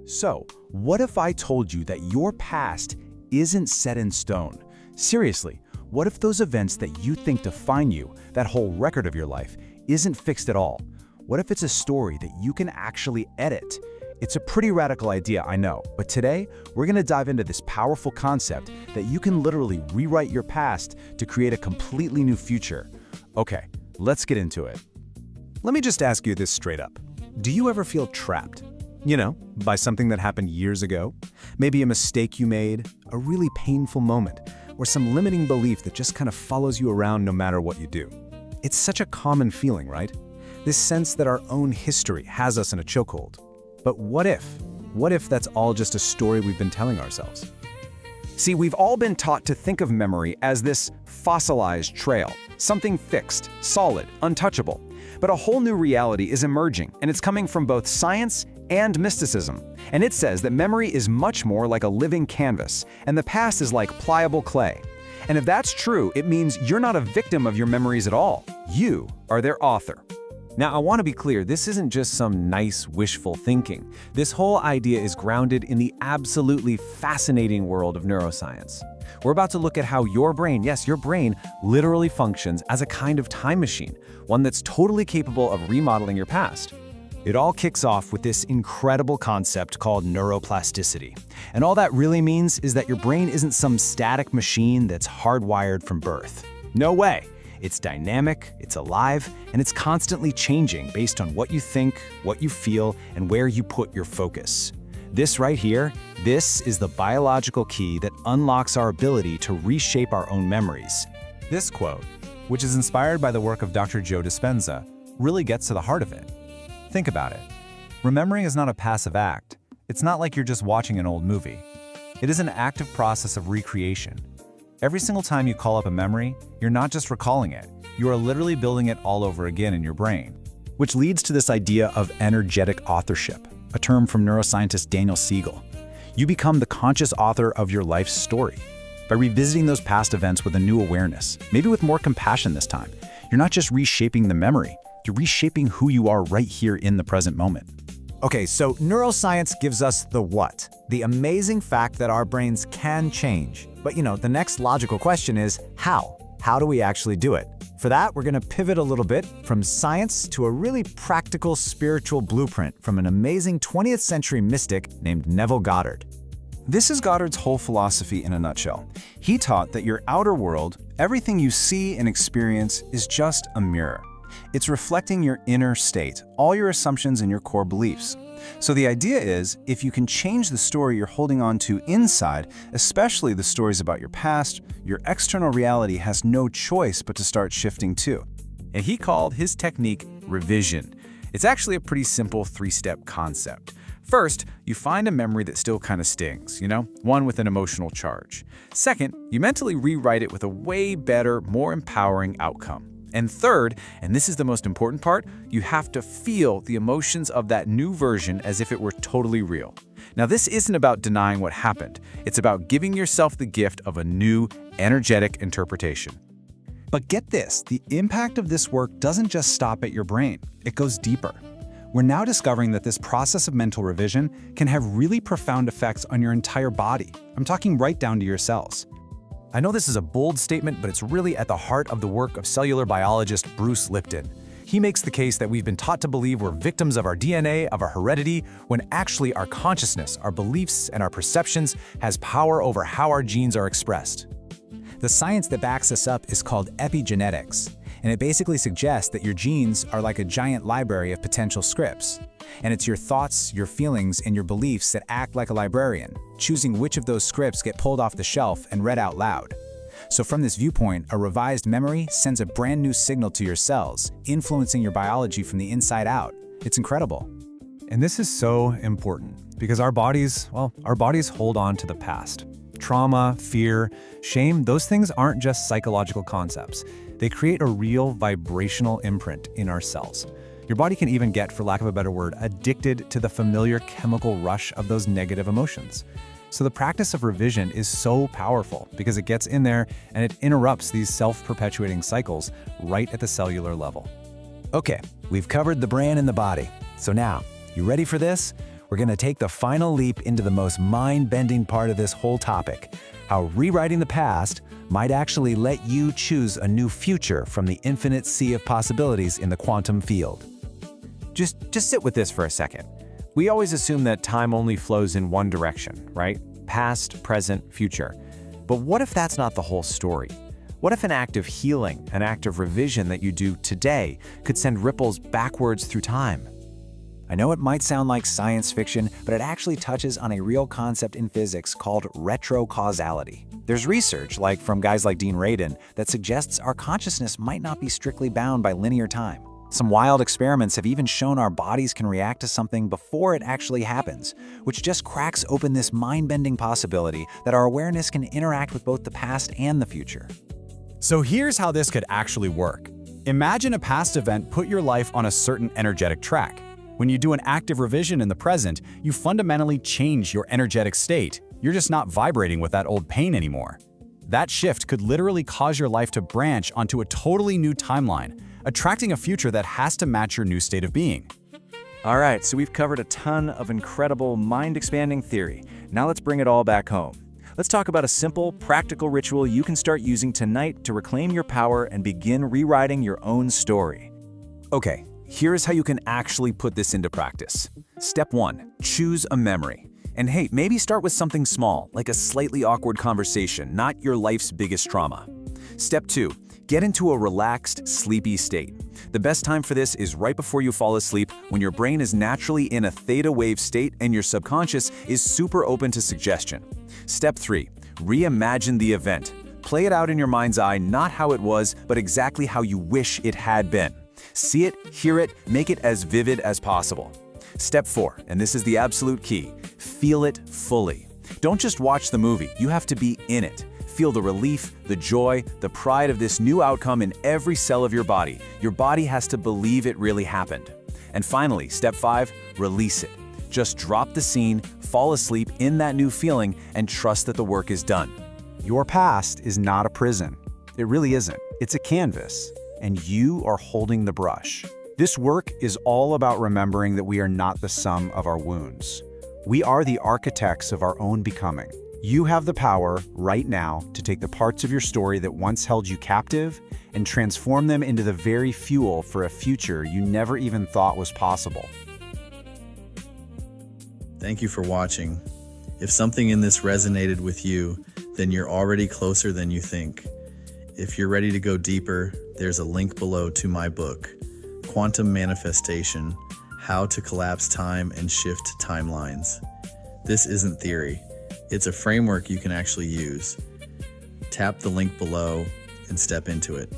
So, what if I told you that your past isn't set in stone? Seriously, what if those events that you think define you, that whole record of your life, isn't fixed at all? What if it's a story that you can actually edit? It's a pretty radical idea, I know, but today we're going to dive into this powerful concept that you can literally rewrite your past to create a completely new future. Okay, let's get into it. Let me just ask you this straight up. Do you ever feel trapped? You know, by something that happened years ago? Maybe a mistake you made, a really painful moment, or some limiting belief that just kind of follows you around no matter what you do. It's such a common feeling, right? This sense that our own history has us in a chokehold. But what if? What if that's all just a story we've been telling ourselves? See, we've all been taught to think of memory as this fossilized trail, something fixed, solid, untouchable. But a whole new reality is emerging, and it's coming from both science and mysticism. And it says that memory is much more like a living canvas, and the past is like pliable clay. And if that's true, it means you're not a victim of your memories at all. You are their author. Now, I want to be clear, this isn't just some nice wishful thinking. This whole idea is grounded in the absolutely fascinating world of neuroscience. We're about to look at how your brain, yes, your brain, literally functions as a kind of time machine, one that's totally capable of remodeling your past. It all kicks off with this incredible concept called neuroplasticity. And all that really means is that your brain isn't some static machine that's hardwired from birth. No way. It's dynamic, it's alive, and it's constantly changing based on what you think, what you feel, and where you put your focus. This right here, this is the biological key that unlocks our ability to reshape our own memories. This quote, which is inspired by the work of Dr. Joe Dispenza, really gets to the heart of it. Think about it. Remembering is not a passive act. It's not like you're just watching an old movie. It is an active process of recreation. Every single time you call up a memory, you're not just recalling it, you are literally building it all over again in your brain. Which leads to this idea of energetic authorship, a term from neuroscientist Daniel Siegel. You become the conscious author of your life's story. By revisiting those past events with a new awareness, maybe with more compassion this time, you're not just reshaping the memory, you're reshaping who you are right here in the present moment. Okay, so neuroscience gives us the what, the amazing fact that our brains can change. But the next logical question is how? How do we actually do it? For that, we're going to pivot a little bit from science to a really practical spiritual blueprint from an amazing 20th century mystic named Neville Goddard. This is Goddard's whole philosophy in a nutshell. He taught that your outer world, everything you see and experience, is just a mirror. It's reflecting your inner state, all your assumptions and your core beliefs. So the idea is, if you can change the story you're holding on to inside, especially the stories about your past, your external reality has no choice but to start shifting too. And he called his technique revision. It's actually a pretty simple three-step concept. First, you find a memory that still kind of stings, one with an emotional charge. Second, you mentally rewrite it with a way better, more empowering outcome. And third, and this is the most important part, you have to feel the emotions of that new version as if it were totally real. Now, this isn't about denying what happened. It's about giving yourself the gift of a new, energetic interpretation. But get this, the impact of this work doesn't just stop at your brain. It goes deeper. We're now discovering that this process of mental revision can have really profound effects on your entire body. I'm talking right down to your cells. I know this is a bold statement, but it's really at the heart of the work of cellular biologist Bruce Lipton. He makes the case that we've been taught to believe we're victims of our DNA, of our heredity, when actually our consciousness, our beliefs, and our perceptions has power over how our genes are expressed. The science that backs this up is called epigenetics, and it basically suggests that your genes are like a giant library of potential scripts. And it's your thoughts, your feelings, and your beliefs that act like a librarian, choosing which of those scripts get pulled off the shelf and read out loud. So from this viewpoint, a revised memory sends a brand new signal to your cells, influencing your biology from the inside out. It's incredible. And this is so important because our bodies hold on to the past. Trauma, fear, shame, those things aren't just psychological concepts. They create a real vibrational imprint in our cells. Your body can even get, for lack of a better word, addicted to the familiar chemical rush of those negative emotions. So the practice of revision is so powerful because it gets in there and it interrupts these self-perpetuating cycles right at the cellular level. Okay, we've covered the brain and the body. So now, you ready for this? we're going to take the final leap into the most mind-bending part of this whole topic, how rewriting the past might actually let you choose a new future from the infinite sea of possibilities in the quantum field. Just sit with this for a second. We always assume that time only flows in one direction, right? Past, present, future. But what if that's not the whole story? What if an act of healing, an act of revision that you do today could send ripples backwards through time? I know it might sound like science fiction, but it actually touches on a real concept in physics called retrocausality. There's research, like from guys like Dean Radin, that suggests our consciousness might not be strictly bound by linear time. Some wild experiments have even shown our bodies can react to something before it actually happens, which just cracks open this mind-bending possibility that our awareness can interact with both the past and the future. So here's how this could actually work. Imagine a past event put your life on a certain energetic track. When you do an active revision in the present, you fundamentally change your energetic state. You're just not vibrating with that old pain anymore. That shift could literally cause your life to branch onto a totally new timeline, attracting a future that has to match your new state of being. All right, so we've covered a ton of incredible mind-expanding theory. Now let's bring it all back home. Let's talk about a simple, practical ritual you can start using tonight to reclaim your power and begin rewriting your own story. Okay, here's how you can actually put this into practice. Step 1, choose a memory. And hey, maybe start with something small, like a slightly awkward conversation, not your life's biggest trauma. Step 2, get into a relaxed, sleepy state. The best time for this is right before you fall asleep, when your brain is naturally in a theta wave state and your subconscious is super open to suggestion. Step 3, reimagine the event. Play it out in your mind's eye, not how it was, but exactly how you wish it had been. See it, hear it, make it as vivid as possible. Step 4, and this is the absolute key, feel it fully. Don't just watch the movie, you have to be in it. Feel the relief, the joy, the pride of this new outcome in every cell of your body. Your body has to believe it really happened. And finally, step 5, release it. Just drop the scene, fall asleep in that new feeling, and trust that the work is done. Your past is not a prison. It really isn't. It's a canvas, and you are holding the brush. This work is all about remembering that we are not the sum of our wounds. We are the architects of our own becoming. You have the power right now to take the parts of your story that once held you captive and transform them into the very fuel for a future you never even thought was possible. Thank you for watching. If something in this resonated with you, then you're already closer than you think. If you're ready to go deeper, there's a link below to my book, Quantum Manifestation: How to Collapse Time and Shift Timelines. This isn't theory. It's a framework you can actually use. Tap the link below and step into it.